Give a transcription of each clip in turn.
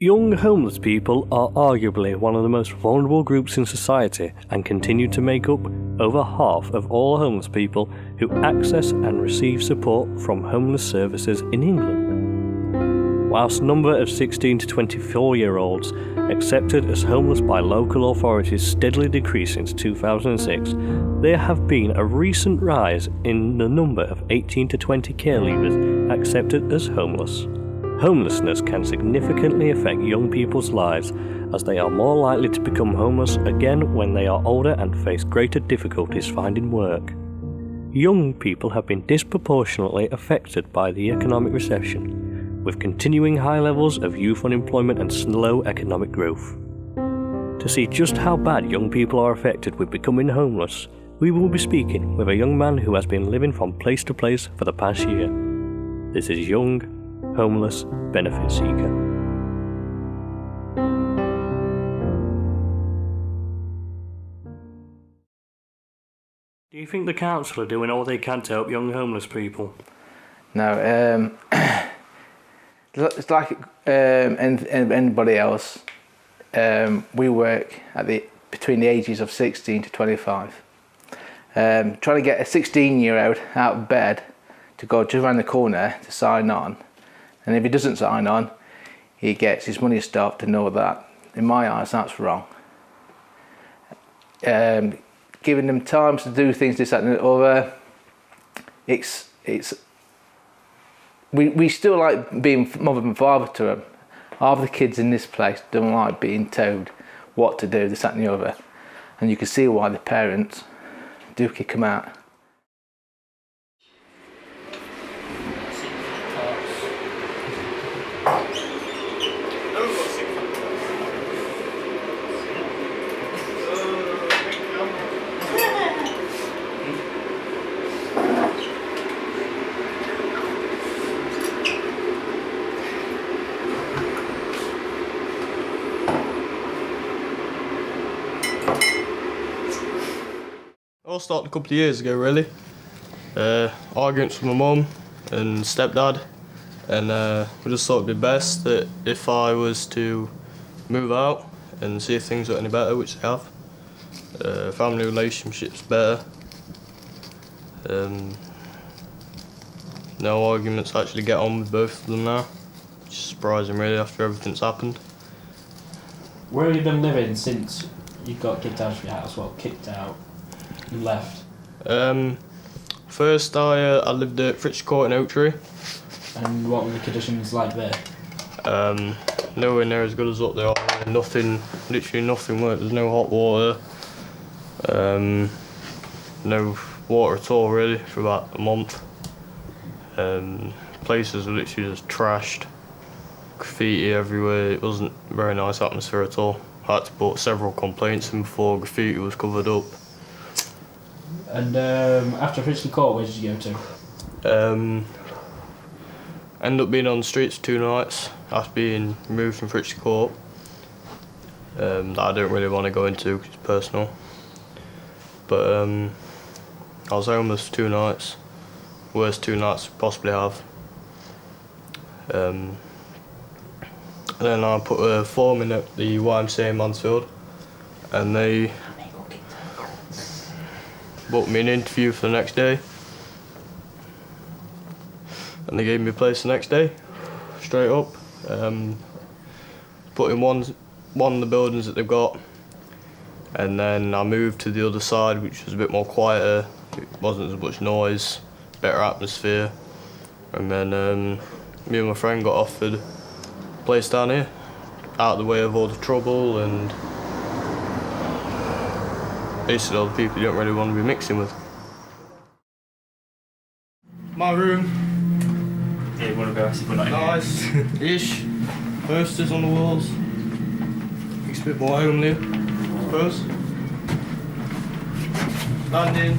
Young homeless people are arguably one of the most vulnerable groups in society and continue to make up over half of all homeless people who access and receive support from homeless services in England. Whilst the number of 16 to 24-year-olds accepted as homeless by local authorities steadily decreased since 2006, there have been a recent rise in the number of 18 to 20 care leavers accepted as homeless. Homelessness can significantly affect young people's lives as they are more likely to become homeless again when they are older and face greater difficulties finding work. Young people have been disproportionately affected by the economic recession, with continuing high levels of youth unemployment and slow economic growth. To see just how bad young people are affected with becoming homeless, we will be speaking with a young man who has been living from place to place for the past year. This is Young Homeless Benefit Seeker. Do you think the council are doing all they can to help young homeless people? No, it's like anybody else. We work between the ages of 16 to 25. Trying to get a 16-year-old out of bed to go just around the corner to sign on. And if he doesn't sign on, he gets his money stopped to know that. In my eyes, that's wrong. Giving them time to do things, this, that and the other, we still like being mother and father to them. Half the kids in this place don't like being told what to do, this, that and the other. And you can see why the parents do kick them out. All started a couple of years ago, really. Arguments with my mum and stepdad, and we just thought it'd be best that if I was to move out and see if things got any better, which they have. Family relationships better. No arguments, actually get on with both of them now. Which is surprising, really, after everything's happened. Where have you been living since you got kicked out of your house? Well, kicked out. You left. First I lived at Fritz Court in Oaktree. And what were the conditions like there? Nowhere near as good as up there. Literally nothing worked. There's no hot water. No water at all, really, for about a month. Places were literally just trashed. Graffiti everywhere. It wasn't a very nice atmosphere at all. I had to put several complaints in before graffiti was covered up. And after Fritz Court, where did you go to? Ended up being on the streets for 2 nights after being removed from Fritz Court. That I don't really want to go into because it's personal. But I was homeless for 2 nights. Worst 2 nights I could possibly have. And then I put a form in at the YMCA in Mansfield, and they booked me an interview for the next day, and they gave me a place the next day, straight up. Put in one of the buildings that they've got, and then I moved to the other side, which was a bit more quieter. It wasn't as much noise, better atmosphere, and then me and my friend got offered a place down here, out of the way of all the trouble and basically all the people you don't really want to be mixing with. My room. Yeah, you want to go see we're not in Nice-ish. Posters on the walls. Makes it a bit more homely, I suppose. Landing.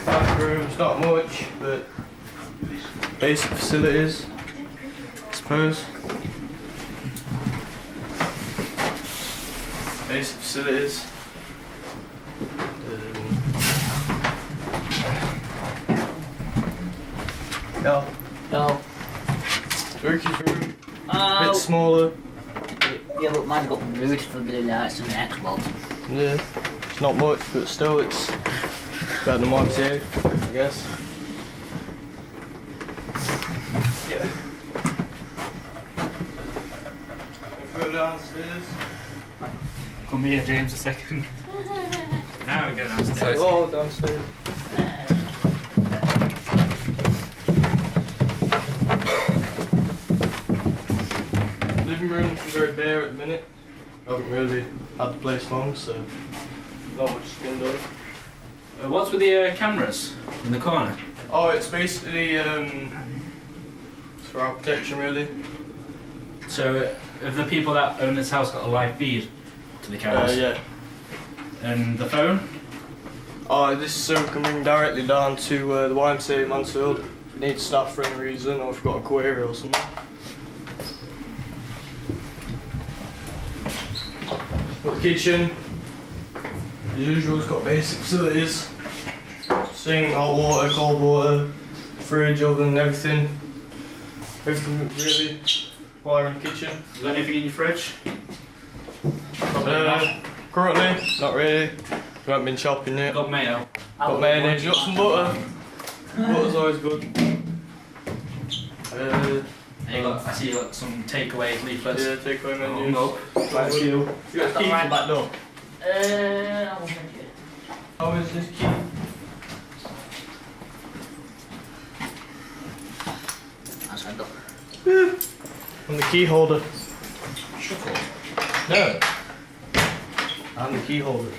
Bathrooms, not much, but basic facilities, I suppose. Basic facilities. No. Turkey's room. A bit smaller. Yeah, but mine's got beautiful blue lights and the Xbox. Yeah, it's not much, but still it's better than mine too, I guess. Yeah. Go downstairs. Come here, James, a second. Now we go downstairs. Oh, downstairs. Living room is very bare at the minute. I haven't really had the place long, so not much has been done. What's with the cameras in the corner? Oh, it's basically it's for our protection, really. So, have the people that own this house got a live feed to the cameras? Yeah. And the phone? Oh, this is so we can bring directly down to the YMCA Mansfield if we need staff for any reason, or if we've got a query or something. Got the kitchen. As usual, it's got basic facilities. Sink, hot water, cold water, fridge, oven, everything. Everything really required in the kitchen. Is there anything in your fridge? Currently, not really. We haven't been shopping yet. Got mayo. Got mayonnaise, got some butter. Butter's always good. I see you got some takeaway leaflets. Yeah, take away menus. No. That's you. You got a key to the back door. I will take it. How is this key? Outside door. On the key holder. No. And the key holder.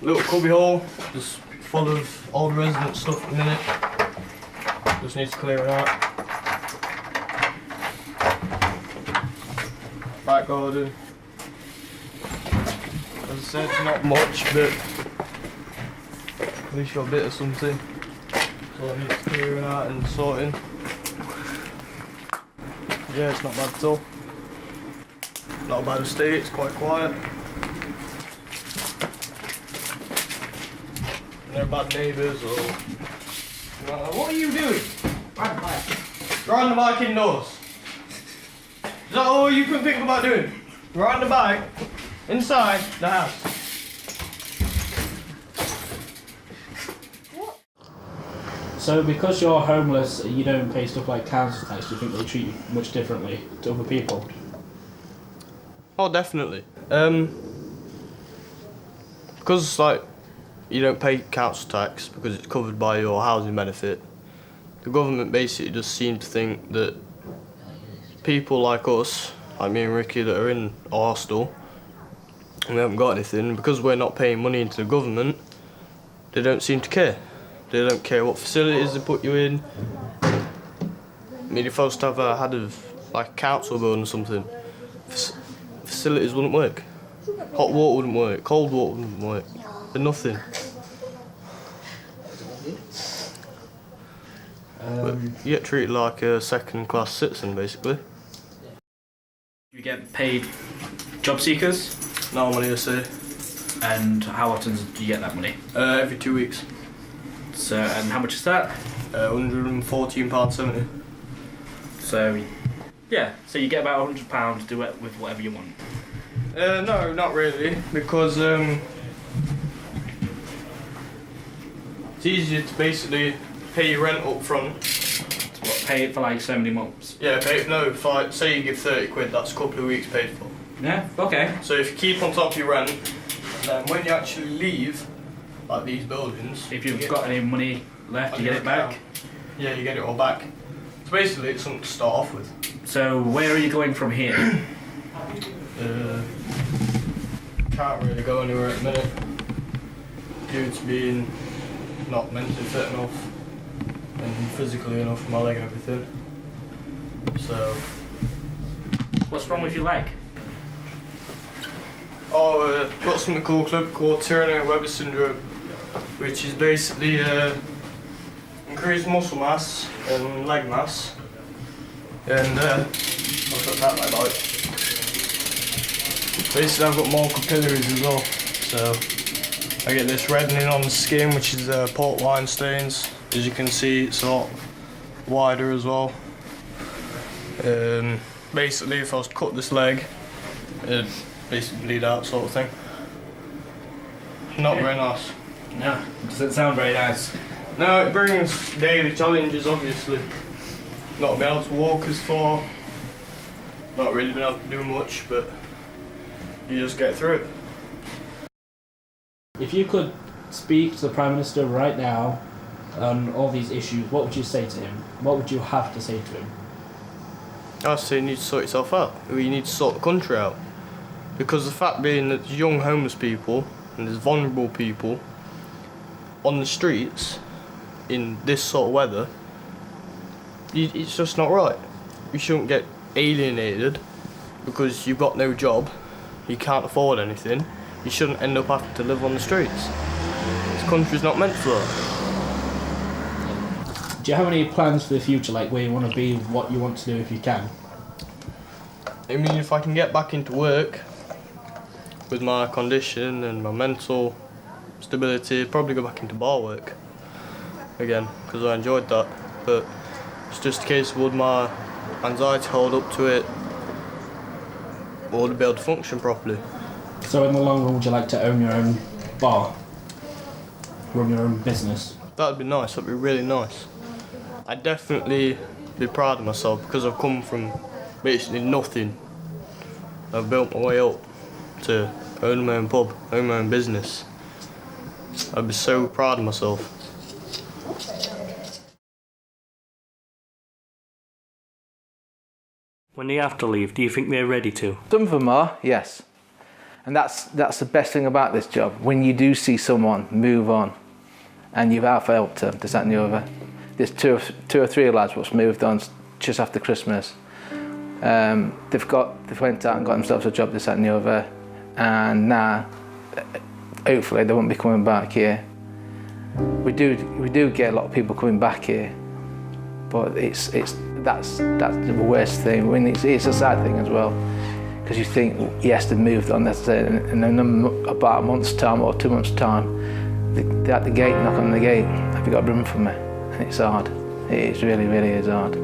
Little cubby hole, just full of old resident stuff at the minute. Just needs clearing out. Back garden. As I said, it's not much, but at least got a bit of something. So it needs clearing out and sorting. Yeah, it's not bad at all. Not a bad estate, it's quite quiet. No bad neighbours or... what are you doing? Ride the bike. Riding the bike indoors. Is that all you can think about doing? Riding the bike inside the house. So, because you're homeless, you don't pay stuff like council tax, do you think they treat you much differently to other people? Oh, definitely. Because, like, you don't pay council tax because it's covered by your housing benefit, the government basically just seem to think that people like us, like me and Ricky, that are in our hostel, and we haven't got anything, because we're not paying money into the government, they don't seem to care. They don't care what facilities they put you in. I mean, if I was to have a head of, like, a council building or something, facilities wouldn't work. Hot water wouldn't work, cold water wouldn't work. They're nothing. But you get treated like a second-class citizen, basically. You get paid job seekers, No money, I say. and how often do you get that money? Every 2 weeks. So, and how much is that? £114.70. So, yeah, so you get about £100, do it with whatever you want. No, not really, because it's easier to basically pay your rent up front. What, pay it for like so many months? Yeah, for like, say you give 30 quid, that's a couple of weeks paid for. Yeah, okay. So if you keep on top of your rent, then when you actually leave, like these buildings, If you've got any money left, you get it back. Yeah, you get it all back. So basically, it's something to start off with. So, where are you going from here? Can't really go anywhere at the minute due to being not mentally fit enough and physically enough for my leg and everything. So, What's wrong with your leg? got something called Turner-Weber syndrome, which is basically increased muscle mass and leg mass, and I've got that like bike. Basically, I've got more capillaries as well, so I get this reddening on the skin, which is port wine stains. As you can see, it's a lot wider as well. Basically, if I was to cut this leg, it'd basically bleed out, sort of thing. Not very nice. No, doesn't sound very nice. No, it brings daily challenges, obviously. Not being able to walk as far, not really being able to do much, but you just get through it. If you could speak to the Prime Minister right now on all these issues, what would you say to him? What would you have to say to him? I say you need to sort yourself out. You need to sort the country out. Because the fact being that there's young homeless people and there's vulnerable people on the streets in this sort of weather, it's just not right. You shouldn't get alienated because you've got no job, you can't afford anything. You shouldn't end up having to live on the streets. This country's not meant for that. Do you have any plans for the future, like where you want to be, what you want to do if you can? I mean, if I can get back into work with my condition and my mental stability, probably go back into bar work again, because I enjoyed that. But it's just a case of would my anxiety hold up to it, or would I be able to function properly? So in the long run, would you like to own your own bar? Run your own business? That'd be nice, that'd be really nice. I'd definitely be proud of myself because I've come from basically nothing. I've built my way up to own my own pub, own my own business. I'd be so proud of myself. When they have to leave, do you think they're ready to? Some of them are, yes. And that's the best thing about this job. When you do see someone move on and you have helped them, this, that and the other. There's two or three lads what's moved on just after Christmas. They've went out and got themselves a job, this, that and the other. And now, hopefully they won't be coming back here. We do get a lot of people coming back here, but that's the worst thing. I mean, it's a sad thing as well, because you think, yes, they've moved on, that's it, and then about a month's time or 2 months' time, they're at the gate, knock on the gate, have you got room for me? And it's hard. It really, really is hard.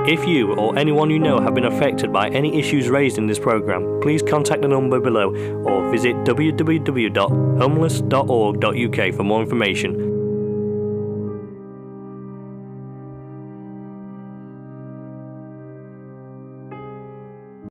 If you or anyone you know have been affected by any issues raised in this programme, please contact the number below or visit www.homeless.org.uk for more information.